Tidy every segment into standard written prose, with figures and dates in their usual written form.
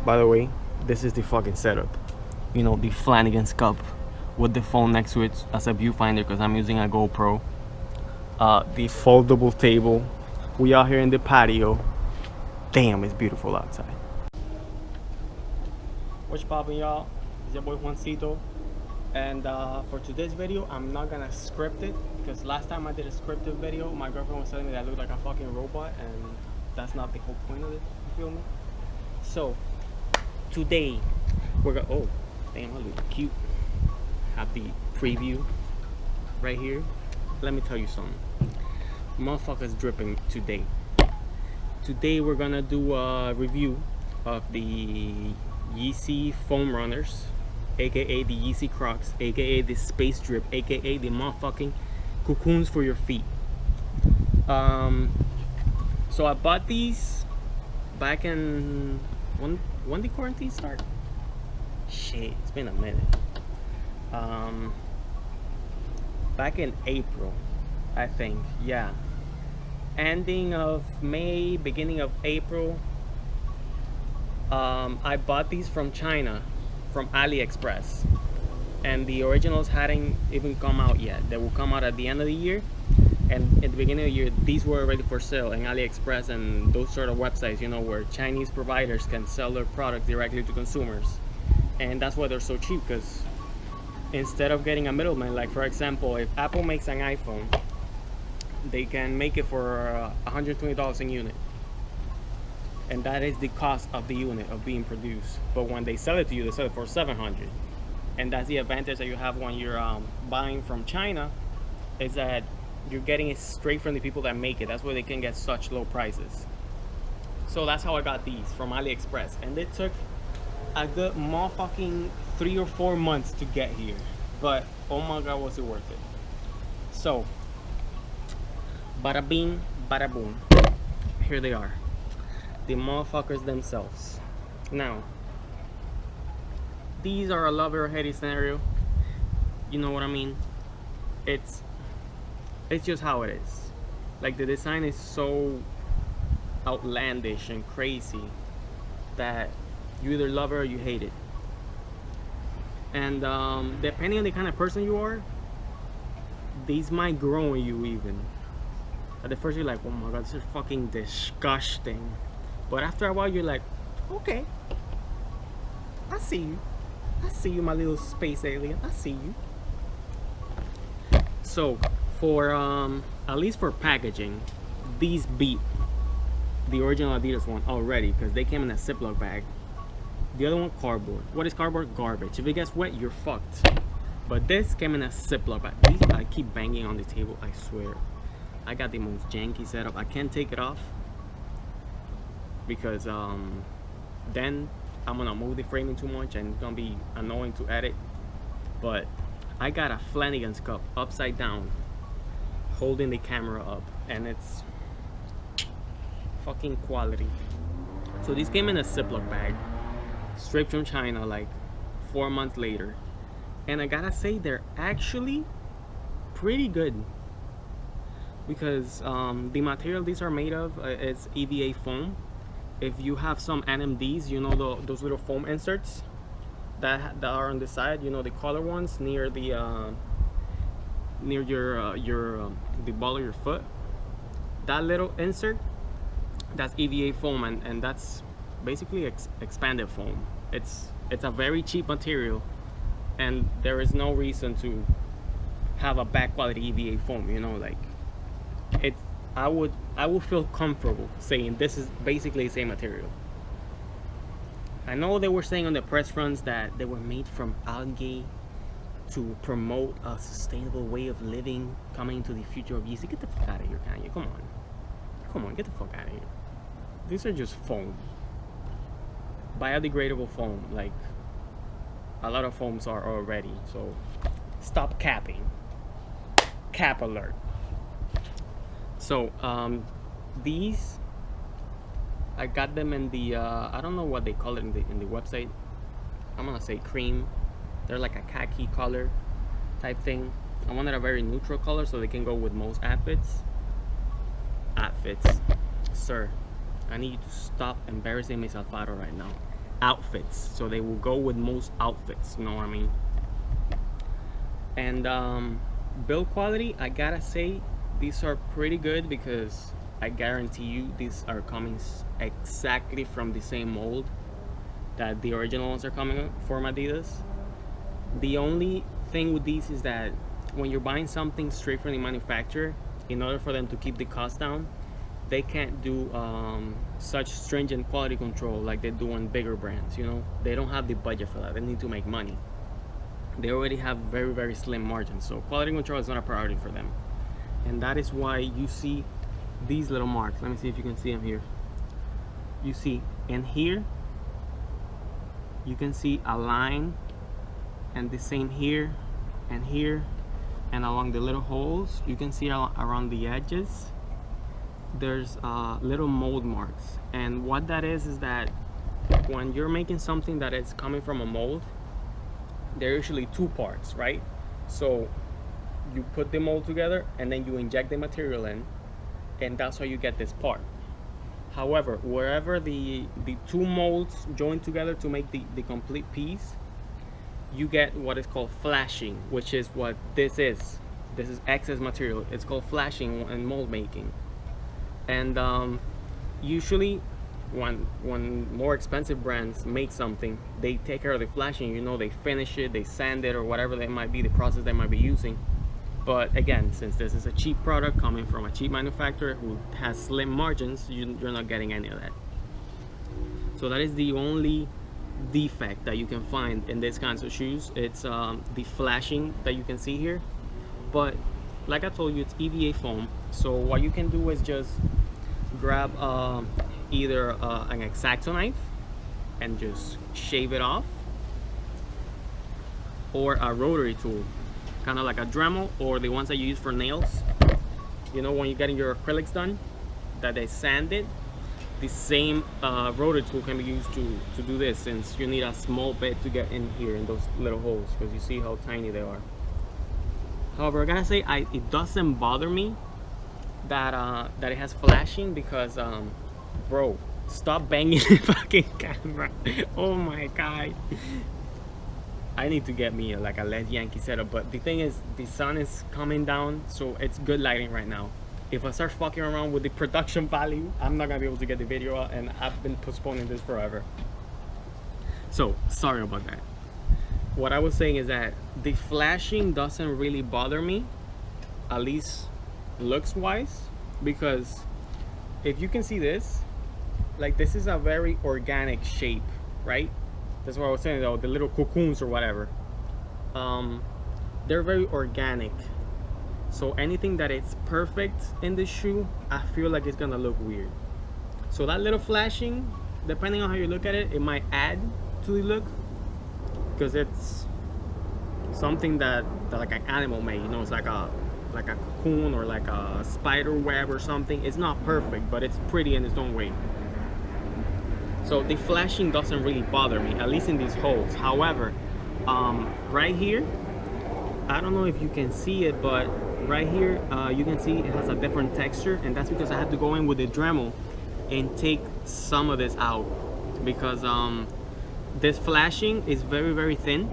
By the way, this is the fucking setup. You know, the Flanagan's cup with the phone next to it as a viewfinder because I'm using a GoPro. The foldable table. We are here in the patio. Damn, it's beautiful outside. What's poppin', y'all? It's your boy Juancito. And for today's video, I'm not gonna script it because last time I did a scripted video, my girlfriend was telling me that I look like a fucking robot, and that's not the whole point of it. You feel me? So today we're gonna. Oh, damn, I look cute. Have the preview right here. Let me tell you something. Motherfuckers dripping today. Today we're gonna do a review of the Yeezy foam runners, aka the Yeezy Crocs, aka the space drip, aka the motherfucking cocoons for your feet. So I bought these back in when did quarantine start? Shit, it's been a minute. Back in April, I think. Yeah, ending of May, beginning of April. I bought these from China, from AliExpress, and the originals hadn't even come out yet. They will come out at the end of the year, and at the beginning of the year these were already for sale in AliExpress and those sort of websites, you know, where Chinese providers can sell their product directly to consumers. And that's why they're so cheap, because instead of getting a middleman, like for example, if Apple makes an iPhone, they can make it for $120 a unit, and that is the cost of the unit of being produced. But when they sell it to you, they sell it for $700, and that's the advantage that you have when you're buying from China, is that you're getting it straight from the people that make it. That's why they can get such low prices. So that's how I got these from AliExpress, and it took a good motherfucking 3 or 4 months to get here, but oh my god, was it worth it. So bada bing, bada boom, here they are, the motherfuckers themselves. Now, these are a love or hate scenario, you know what I mean? It's just how it is. Like, the design is so outlandish and crazy that you either love it or you hate it. And depending on the kind of person you are, these might grow on you even. At the first you're like, oh my god, this is fucking disgusting. But after a while you're like, okay, I see you. I see you, my little space alien. I see you. So for at least for packaging, these beat the original Adidas one already, because they came in a Ziploc bag. The other one, cardboard. What is cardboard? Garbage. If it gets wet, you're fucked. But this came in a Ziploc bag. These, I keep banging on the table, I swear. I got the most janky setup. I can't take it off because then I'm gonna move the framing too much and it's gonna be annoying to edit. But I got a Flanagan's cup upside down holding the camera up, and it's fucking quality. So these came in a Ziploc bag straight from China, like 4 months later, and I gotta say they're actually pretty good, because the material these are made of is EVA foam. If you have some NMDs, you know, those little foam inserts that are on the side, you know, the color ones near the near the ball of your foot, that little insert, that's EVA foam, and that's basically expanded foam. It's a very cheap material, and there is no reason to have a bad quality EVA foam, you know. Like, it's I would feel comfortable saying this is basically the same material. I know they were saying on the press runs that they were made from algae to promote a sustainable way of living coming into the future of Yeezy. Get the fuck out of here, Kanye. Come on, get the fuck out of here. These are just foam, biodegradable foam, like a lot of foams are already. So stop capping. Cap alert. So these, I got them in the I don't know what they call it in the website. I'm gonna say cream. They're like a khaki color type thing. I wanted a very neutral color so they can go with most outfits. Sir, I need you to stop embarrassing Miss Alfaro right now. outfits, so they will go with most outfits, you know what I mean? And build quality, I gotta say these are pretty good, because I guarantee you these are coming exactly from the same mold that the original ones are coming from Adidas. The only thing with these is that when you're buying something straight from the manufacturer, in order for them to keep the cost down, they can't do such stringent quality control like they do on bigger brands, you know? They don't have the budget for that. They need to make money. They already have very, very slim margins, so quality control is not a priority for them. And that is why you see these little marks. Let me see if you can see them here. You see, in here, you can see a line, and the same here, and here, and along the little holes, you can see around the edges, there's little mold marks. And what that is that when you're making something that is coming from a mold, they're usually two parts, right? So you put the mold together and then you inject the material in, and that's how you get this part. However, wherever the two molds join together to make the complete piece, you get what is called flashing, which is what this is. This is excess material. It's called flashing in mold making. And usually when more expensive brands make something, they take care of the flashing, you know, they finish it, they sand it, or whatever they might be, the process they might be using. But again, since this is a cheap product coming from a cheap manufacturer who has slim margins, you're not getting any of that. So that is the only defect that you can find in these kinds of shoes. It's the flashing that you can see here. But like I told you, it's EVA foam. So what you can do is just grab either an X-Acto knife and just shave it off, or a rotary tool, kind of like a Dremel, or the ones that you use for nails. You know, when you're getting your acrylics done, that they sand it, the same rotary tool can be used to do this, since you need a small bit to get in here in those little holes, because you see how tiny they are. However, I gotta say, it doesn't bother me that that it has flashing, because bro, stop banging the fucking camera. Oh my god, I need to get me like a less Yankee setup. But the thing is, the sun is coming down, so it's good lighting right now. If I start fucking around with the production value, I'm not gonna be able to get the video out, and I've been postponing this forever. So sorry about that. What I was saying is that the flashing doesn't really bother me, at least looks wise, because if you can see this, like, this is a very organic shape, right? That's what I was saying, though, the little cocoons or whatever, they're very organic. So anything that is perfect in this shoe, I feel like it's gonna look weird. So that little flashing, depending on how you look at it, it might add to the look, because it's something that like an animal made, you know, it's like a cocoon or like a spider web or something. It's not perfect, but it's pretty in its own way. So the flashing doesn't really bother me, at least in these holes. However, right here, I don't know if you can see it, but right here you can see it has a different texture, and that's because I had to go in with the Dremel and take some of this out, because this flashing is very, very thin.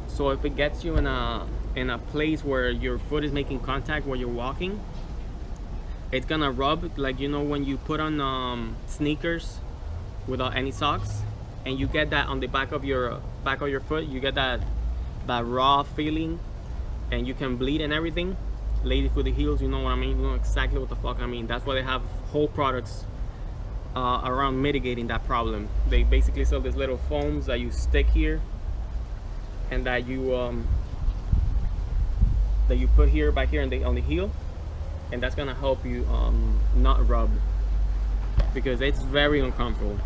So if it gets you in a place where your foot is making contact while you're walking, it's gonna rub, like, you know, when you put on sneakers without any socks, and you get that on the back of your foot, you get that raw feeling, and you can bleed and everything. Ladies with the heels, you know what I mean, you know exactly what the fuck I mean. That's why they have whole products around mitigating that problem. They basically sell these little foams that you stick here, and that you put here, back here, and on the heel, and that's gonna help you not rub, because it's very uncomfortable.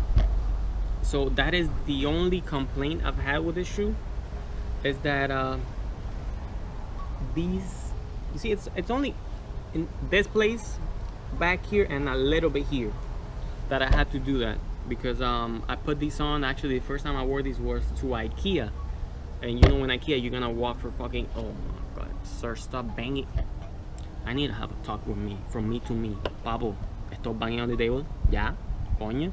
So that is the only complaint I've had with this shoe, is that these, you see, it's only in this place back here and a little bit here that I had to do that, because I put these on. Actually, the first time I wore these was to IKEA, and you know, in IKEA you're gonna walk for fucking, oh my god, sir, stop banging. I need to have a talk with me, from me to me. Pablo, stop banging on the table. Yeah, coño.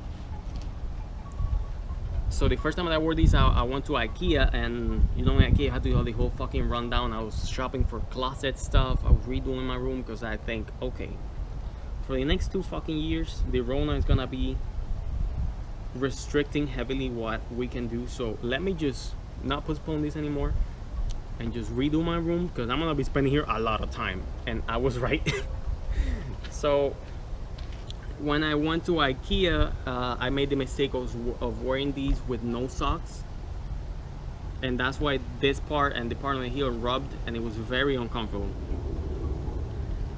So the first time that I wore these, I went to IKEA, and you know, in IKEA I had to do the whole fucking rundown. I was shopping for closet stuff. I was redoing my room because I think, okay, for the next 2 fucking years, the Rona is gonna be restricting heavily what we can do. So let me just not postpone this anymore and just redo my room, because I'm gonna be spending here a lot of time. And I was right. So when I went to IKEA, I made the mistake of wearing these with no socks, and that's why this part and the part on the heel rubbed, and it was very uncomfortable.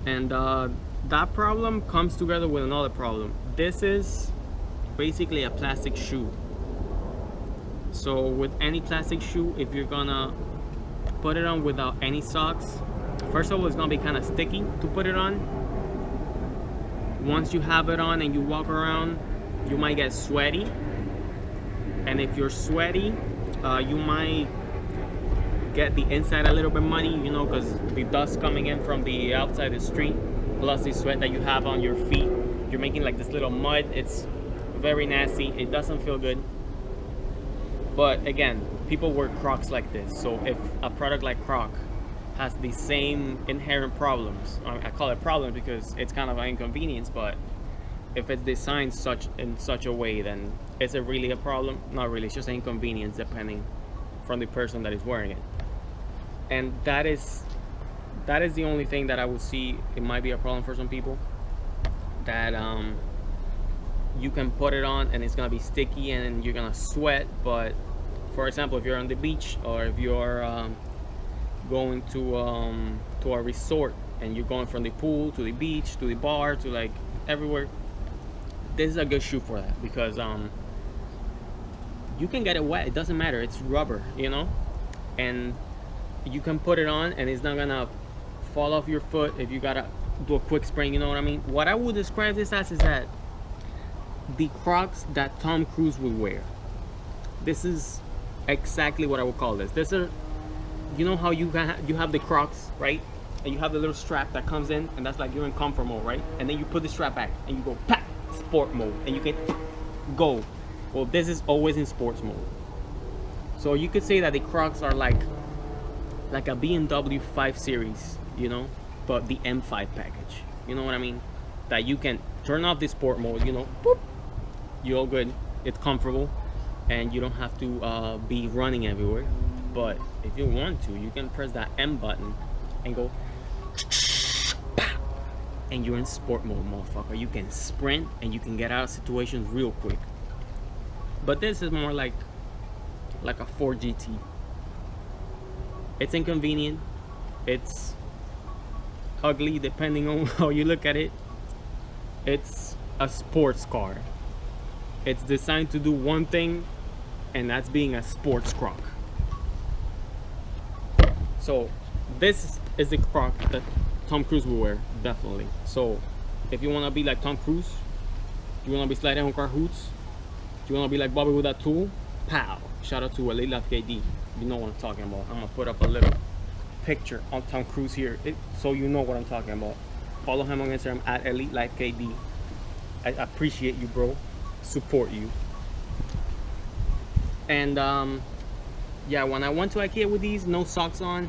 And that problem comes together with another problem. This is basically a plastic shoe. So with any plastic shoe, if you're gonna put it on without any socks, first of all, it's gonna be kind of sticky to put it on. Once you have it on and you walk around, you might get sweaty, and if you're sweaty, you might get the inside a little bit muddy, you know, because the dust coming in from the outside the street, plus the sweat that you have on your feet, you're making like this little mud. It's very nasty. It doesn't feel good. But again, people wear Crocs like this, so if a product like Croc has the same inherent problems, I call it problems because it's kind of an inconvenience, but if it's designed in such a way, then is it really a problem? Not really. It's just an inconvenience depending from the person that is wearing it. And that is the only thing that I would see it might be a problem for some people, that you can put it on and it's gonna be sticky and you're gonna sweat. But for example, if you're on the beach, or if you're going to a resort and you're going from the pool to the beach to the bar to like everywhere, this is a good shoe for that, because you can get it wet. It doesn't matter. It's rubber, you know, and you can put it on and it's not gonna fall off your foot if you gotta do a quick spring, you know what I mean? What I would describe this as is that the Crocs that Tom Cruise would wear. This is exactly what I would call this. This are, you know how you have the Crocs, right? And you have the little strap that comes in, and that's like you're in comfort mode, right? And then you put the strap back and you go pack sport mode, and you can go. Well, this is always in sports mode. So you could say that the Crocs are like a BMW 5 Series, you know, but the M5 package. You know what I mean? That you can turn off the sport mode, you know, boop, you're all good. It's comfortable, and you don't have to be running everywhere. But if you want to, you can press that M button and go, and you're in sport mode, motherfucker. You can sprint and you can get out of situations real quick. But this is more like a 4GT. It's inconvenient. It's ugly depending on how you look at it. It's a sports car. It's designed to do one thing, and that's being a sports Croc. So this is the Croc that Tom Cruise will wear, definitely. So if you want to be like Tom Cruise, you want to be sliding on car hoots, you want to be like Bobby with that tool, pow. Shout out to Elite Life KD. You know what I'm talking about. I'm going to put up a little picture on Tom Cruise here, so you know what I'm talking about. Follow him on Instagram at Elite Life KD. I appreciate you, bro. Support you. And yeah, when I went to IKEA with these, no socks on,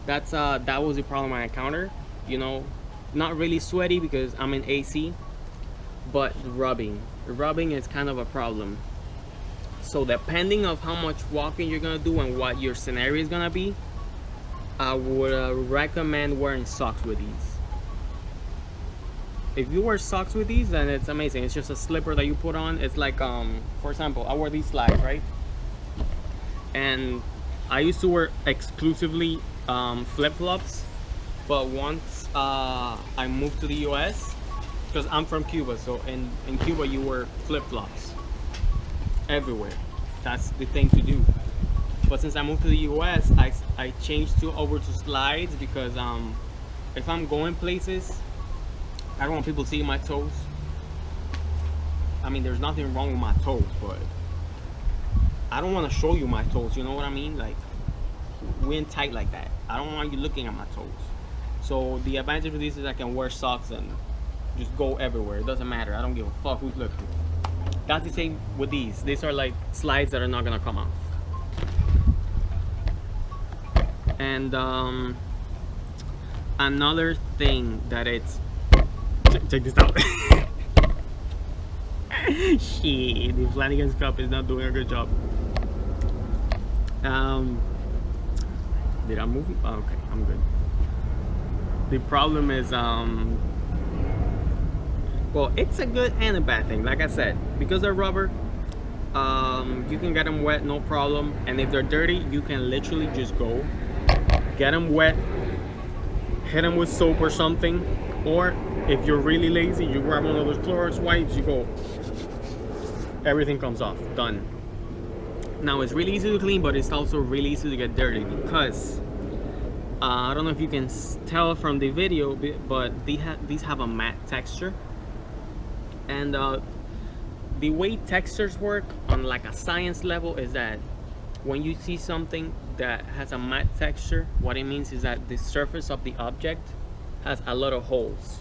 that was the problem I encountered. You know, not really sweaty because I'm in AC, but rubbing is kind of a problem. So depending of how much walking you're gonna do and what your scenario is gonna be, I would recommend wearing socks with these. If you wear socks with these, then it's amazing. It's just a slipper that you put on. It's like, for example, I wear these slides, right? And I used to wear exclusively flip-flops, but once I moved to the US, because I'm from Cuba, so in Cuba you wear flip-flops everywhere. That's the thing to do. But since I moved to the US, I changed over to slides, because if I'm going places, I don't want people seeing my toes. I mean, there's nothing wrong with my toes, but I don't want to show you my toes, you know what I mean? Like, we ain't tight like that. I don't want you looking at my toes. So the advantage of this is I can wear socks and just go everywhere. It doesn't matter. I don't give a fuck who's looking. that's the same with these. These are like slides that are not gonna come off. And another thing that it's, check this out. Shit, the Flanagan's cup is not doing a good job. Did I move? Oh, okay, I'm good. The problem is, well, it's a good and a bad thing. Like I said, because they're rubber, you can get them wet, no problem. And if they're dirty, you can literally just go get them wet, hit them with soap or something. Or if you're really lazy, you grab one of those Clorox wipes, you go, everything comes off, done. Now it's really easy to clean, but it's also really easy to get dirty because I don't know if you can tell from the video, but these have a matte texture. And the way textures work on like a science level is that when you see something that has a matte texture, what it means is that the surface of the object has a lot of holes.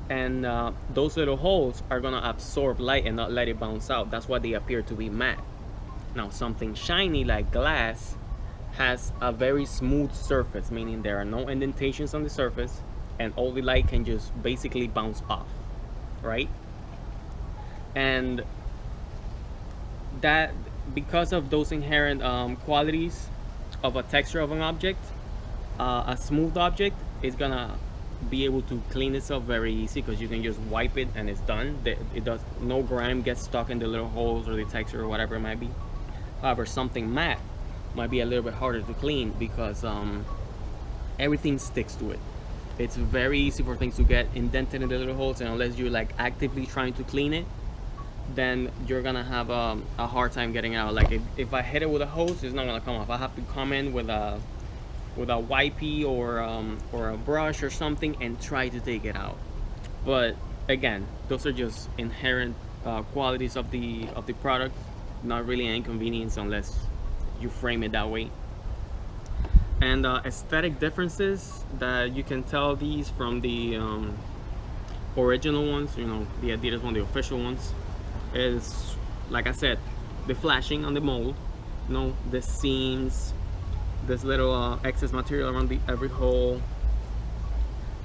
And those little holes are gonna absorb light and not let it bounce out. That's why they appear to be matte. Now something shiny like glass has a very smooth surface, meaning there are no indentations on the surface and all the light can just basically bounce off, right? And that, because of those inherent qualities of a texture of an object, a smooth object is gonna be able to clean itself very easy because you can just wipe it and it's done. It does, no grime gets stuck in the little holes or the texture or whatever it might be. However, something matte might be a little bit harder to clean because everything sticks to it. It's very easy for things to get indented in the little holes, and unless you're like actively trying to clean it, then you're gonna have a hard time getting it out. Like if I hit it with a hose, it's not gonna come off. I have to come in with a wipey or a brush or something and try to take it out. But again, those are just inherent qualities of the product, not really an inconvenience unless you frame it that way. And aesthetic differences that you can tell these from the original ones, you know, the Adidas one, the official ones, is like I said, the flashing on the mold, you know, the seams, this little excess material around every hole,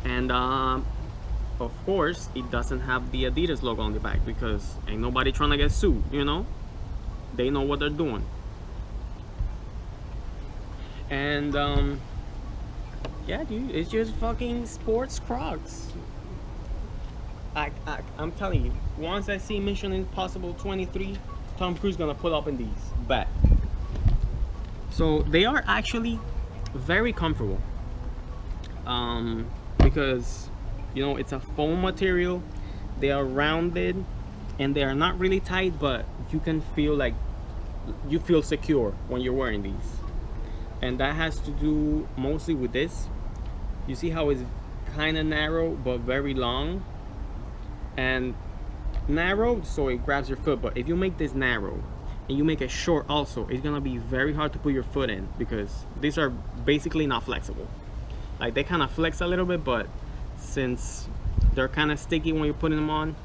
and of course it doesn't have the Adidas logo on the back because ain't nobody trying to get sued, you know. They know what they're doing. And yeah, dude, it's just fucking sports Crocs. I'm telling you, once I see Mission Impossible 23, Tom Cruise gonna pull up in these. Bet. So they are actually very comfortable, because you know it's a foam material. They are rounded and they are not really tight, but you can feel like you feel secure when you're wearing these. And that has to do mostly with this. You see how it's kind of narrow but very long, and narrow so it grabs your foot. But if you make this narrow and you make it short also, it's gonna be very hard to put your foot in because these are basically not flexible. Like they kind of flex a little bit, but since they're kind of sticky when you're putting them on,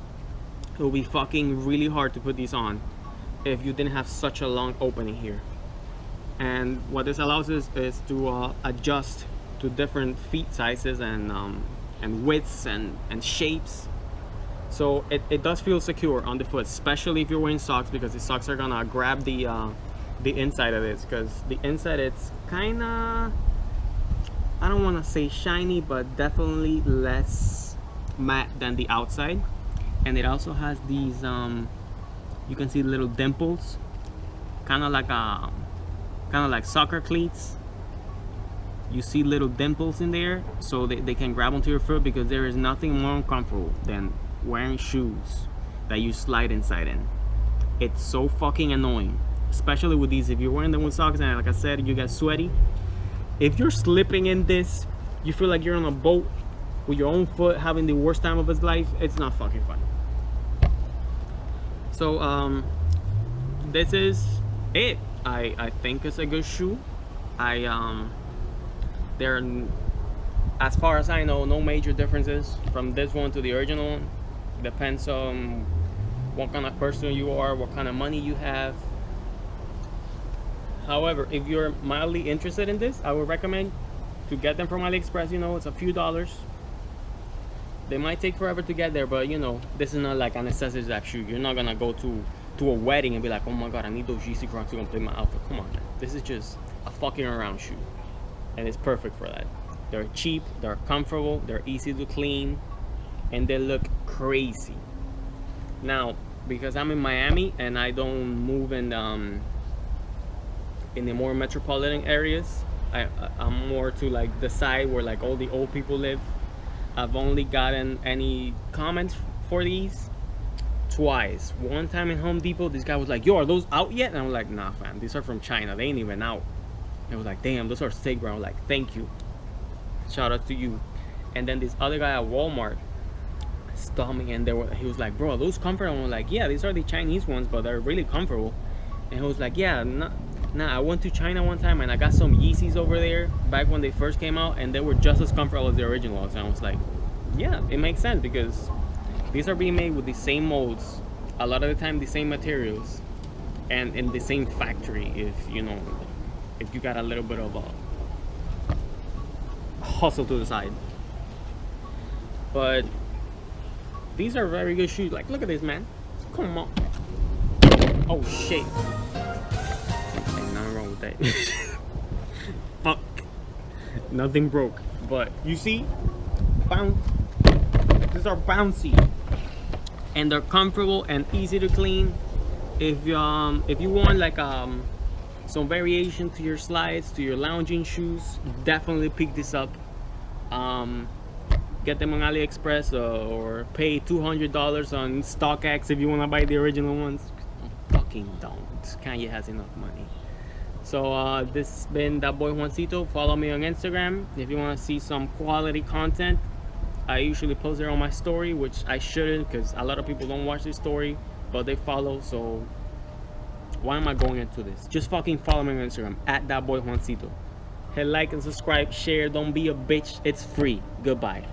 it will be fucking really hard to put these on if you didn't have such a long opening here. And what this allows us is to adjust to different feet sizes and widths and shapes. So it does feel secure on the foot, especially if you're wearing socks, because the socks are gonna grab the inside of this, because the inside it's kind of, I don't want to say shiny, but definitely less matte than the outside. And it also has these you can see little dimples, kind of like soccer cleats. You see little dimples in there, so they can grab onto your foot, because there is nothing more uncomfortable than wearing shoes that you slide inside in. It's so fucking annoying, especially with these. If you're wearing them with socks and like I said, you get sweaty, if you're slipping in this, you feel like you're on a boat with your own foot having the worst time of his life. It's not fucking fun. So this is it. I think it's a good shoe. There are, as far as I know, no major differences from this one to the original one. Depends on what kind of person you are, what kind of money you have. However, if you're mildly interested in this, I would recommend to get them from AliExpress. You know, it's a few dollars. They might take forever to get there, but you know, this is not like a necessity type shoe. You're not gonna go to a wedding and be like, oh my god, I need those Yeezy Crocs to complete my outfit. Come on, man. This is just a fucking around shoe, and it's perfect for that. They're cheap, they're comfortable, they're easy to clean, and they look crazy. Now, because I'm in Miami and I don't move in the more metropolitan areas, I'm more to like the side where like all the old people live. I've only gotten any comments for these twice. One time in Home Depot, this guy was like, yo, are those out yet? And I was like, nah fam, these are from China, they ain't even out. And I was like, damn, those are sick, bro. I was like, thank you, shout out to you. And then this other guy at Walmart stopped me and he was like, bro, are those comfortable? I was like, yeah, these are the Chinese ones, but they're really comfortable. And he was like, yeah, nah, I went to China one time and I got some Yeezys over there back when they first came out, and they were just as comfortable as the originals. And I was like, yeah, it makes sense, because these are being made with the same molds, a lot of the time the same materials, and in the same factory. If you know, if you got a little bit of a hustle to the side. But these are very good shoes. Like, look at this, man. Come on. Oh shit. Ain't nothing wrong with that. Fuck. Nothing broke. But you see, these are bouncy, and they're comfortable and easy to clean. If you want like some variation to your slides, to your lounging shoes, definitely pick this up. Get them on AliExpress, or pay $200 on StockX if you want to buy the original ones. Fucking don't. Kanye has enough money. So this has been that boy Juancito. Follow me on Instagram if you want to see some quality content. I usually post there on my story, which I shouldn't, because a lot of people don't watch this story, but they follow. So why am I going into this? Just fucking follow me on Instagram at that boy Juancito. Hit like and subscribe, share. Don't be a bitch. It's free. Goodbye.